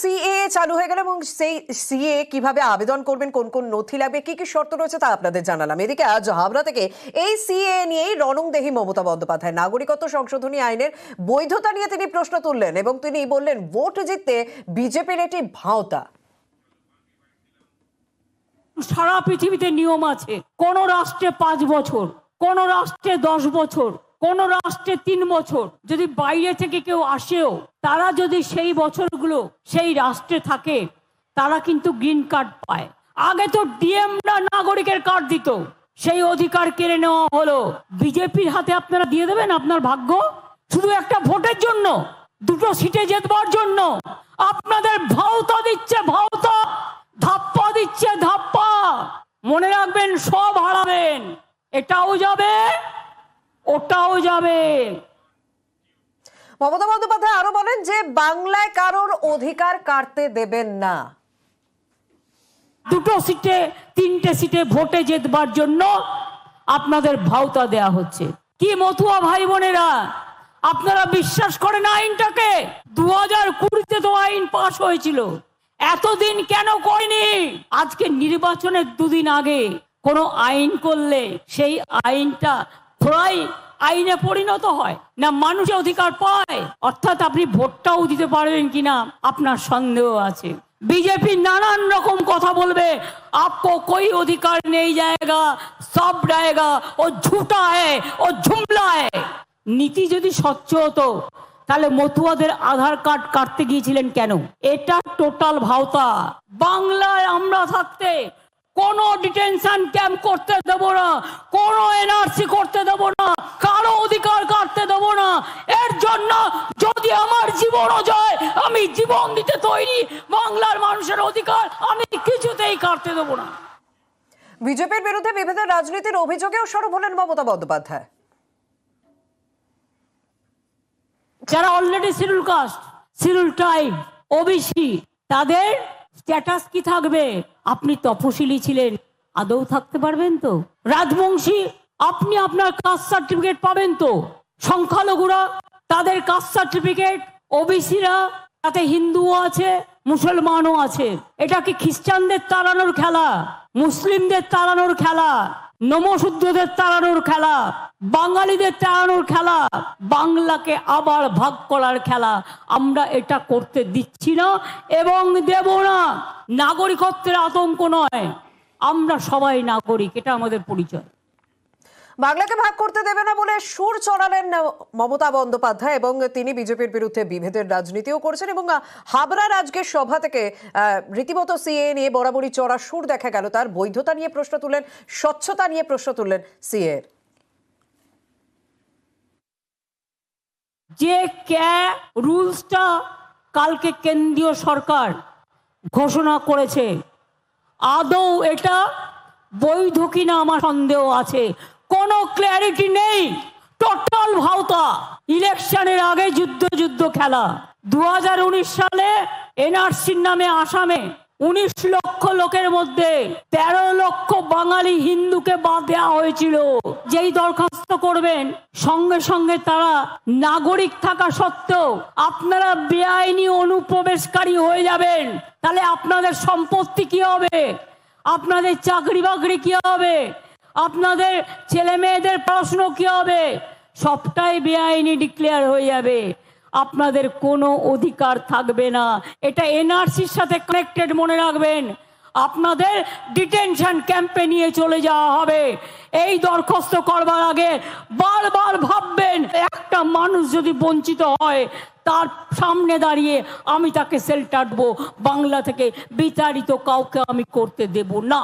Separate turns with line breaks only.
CA চালু হয়ে গেল এবং সেই সিএ কিভাবে আবেদন করবেন, কোন কোন নথি লাগবে, কি কি শর্ত রয়েছে তা আপনাদের জানালাম। এদিকে আজ হাবড়া থেকে এই সিএ নিয়েই রণংদেহী মমতা বন্দ্যোপাধ্যায়। নাগরিকত্ব সংশোধনী আইনের বৈধতা নিয়ে তিনি প্রশ্ন তুললেন এবং তিনি বললেন ভোট জিততে বিজেপির এটি ভাঁওতা।
সারা পৃথিবীতে নিয়ম আছে, কোন রাষ্ট্রে 5 বছর, কোন রাষ্ট্রে 10 বছর, কোন রাষ্ট্রে 3 বছর। যদি বাইরে থেকে কেউ আসেও, তারা যদি সেই বছরগুলো সেই রাষ্ট্রে থাকে, তারা কিন্তু গ্রিন কার্ড পায়। আগে তো ডিএমরা নাগরিকের কার্ড দিত, সেই অধিকার কেড়ে নেওয়া হলো। বিজেপির হাতে আপনারা দিয়ে দেবেন আপনার ভাগ্য শুধু একটা ভোটের জন্য, 2টো সিটে জেতবার জন্য। আপনাদের ভাওতা দিচ্ছে ভাওতা, ধাপ্পা দিচ্ছে ধাপ্পা। মনে রাখবেন, সব হারাবেন, এটাও যাবে ওটাও যাবে।
মমতা বন্দ্যোপাধ্যায় আরো বলেন যে বাংলায় কারোর অধিকার কাটতে দেবেন না।
2টো সিটে 3টে সিটে ভোটে জেতবার জন্য আপনাদের ভাওতা দেয়া হচ্ছে। কি মতুয়া ভাই বোনেরা, আপনারা বিশ্বাস করেন আইনটাকে? 2020-তে তো আইন পাশ হয়েছিল, এতদিন কেন করেনি? আজকে নির্বাচনের 2 দিন আগে কোনো আইন করলে সেই আইনটা প্রায় আইনে পরিণত হয় না, মানুষের অধিকার পায়। অর্থাৎ আপনি ভোটটাও দিতে পারবেন কিনা আপনার সন্দেহ আছে। बीजेपी नानान रकम कथा बोलबे, आपको कोई अधिकार नहीं जाएगा, सब रहेगा, वो झूठा है, वो जुमला है। नीति যদি স্বচ্ছ হতো তাহলে মতুয়াদের আধার কার্ড কাটতে গিয়েছিলেন কেন? এটা টোটাল ভাওতা। বাংলায় আমরা থাকতে কোনো ডিটেনশন ক্যাম্প করতে দেব না, কোনো এনআরসি করতে দেব না, কারো অধিকার কাটতে দেব না। এর জন্য যদি আমার জীবনও যায়, আমি জীবন দিতে তৈরি। বাংলার মানুষের অধিকার আমি কিছুতেই কাটতে দেব না।
বিজেপির বিরুদ্ধে বিভেদের রাজনীতির অভিযোগেও সরব হলেন মমতা বন্দ্যোপাধ্যায়।
যারা already scheduled caste, scheduled tribe, OBC, তাদের স্ট্যাটাস কি থাকবে? আপনি তপশিলি ছিলেন, আদৌ থাকতে পারবেন তো? রাজবংশী, আপনি আপনার কাস্ট সার্টিফিকেট পাবেন তো? সংখ্যালঘুরা, তাদের কাস্ট সার্টিফিকেট। ওবিসিরা, তাতে হিন্দুও আছে, মুসলমানও আছে। এটা কি খ্রিস্টানদের তাড়ানোর খেলা, মুসলিমদের তাড়ানোর খেলা, নমশূদ্রদের তাড়ানোর খেলা, বাঙালিদের তাড়ানোর খেলা, বাংলাকে আবার ভাগ করার খেলা? আমরা এটা করতে দিচ্ছি না এবং দেব না। নাগরিকত্বের আতঙ্ক নয়, আমরা সবাই নাগরিক, এটা আমাদের পরিচয়।
বাংলাকে ভাগ করতে দেবে না বলে সুর চড়ালেন মমতা বন্দ্যোপাধ্যায় এবং তিনি বিজেপির বিরুদ্ধে বিভেদের রাজনীতিও করছেন এবং হাবড়ার আজকের সভা থেকে রীতিমতো সিএ নিয়ে বরাবরই চড়া সুর দেখা গেল। তার বৈধতা নিয়ে প্রশ্ন তুললেন, স্বচ্ছতা নিয়ে প্রশ্ন তুললেন সিএ এর।
যে রুলসটা কালকে কেন্দ্রীয় সরকার ঘোষণা করেছে, আদৌ এটা বৈধ কিনা আমার সন্দেহ আছে। কোনো ক্ল্যারিটি নেই, টোটাল ভাওতা। ইলেকশনের আগে যুদ্ধ খেলা। 2019 সালে এনআরসির নামে আসামে 19 লক্ষ লোকের মধ্যে 13 লক্ষ বাঙালি হিন্দুকে বাদ দেওয়া হয়েছিল। যেই দরখাস্ত করবেন সঙ্গে সঙ্গে তারা নাগরিক থাকা সত্ত্বেও আপনারা বেআইনি অনুপ্রবেশকারী হয়ে যাবেন। তাহলে আপনাদের সম্পত্তি কি হবে? আপনাদের চাকরি বাকরি কি হবে? আপনাদের ছেলে মেয়েদের পড়াশোনা কি হবে? সবটাই বেআইনি ডিক্লেয়ার হয়ে যাবে, আপনাদের কোনো অধিকার থাকবে না। এটা এনআরসির সাথে কানেক্টেড, মনে রাখবেন। আপনাদের ডিটেনশন ক্যাম্পে নিয়ে চলে যাওয়া হবে। এই দরখাস্ত করবার আগে বারবার ভাববেন, একটা মানুষ যদি বঞ্চিত হয় তার সামনে দাঁড়িয়ে আমি তাকে শেল্টার দেবো, বাংলা থেকে বিতাড়িত কাউকে আমি করতে দেব না।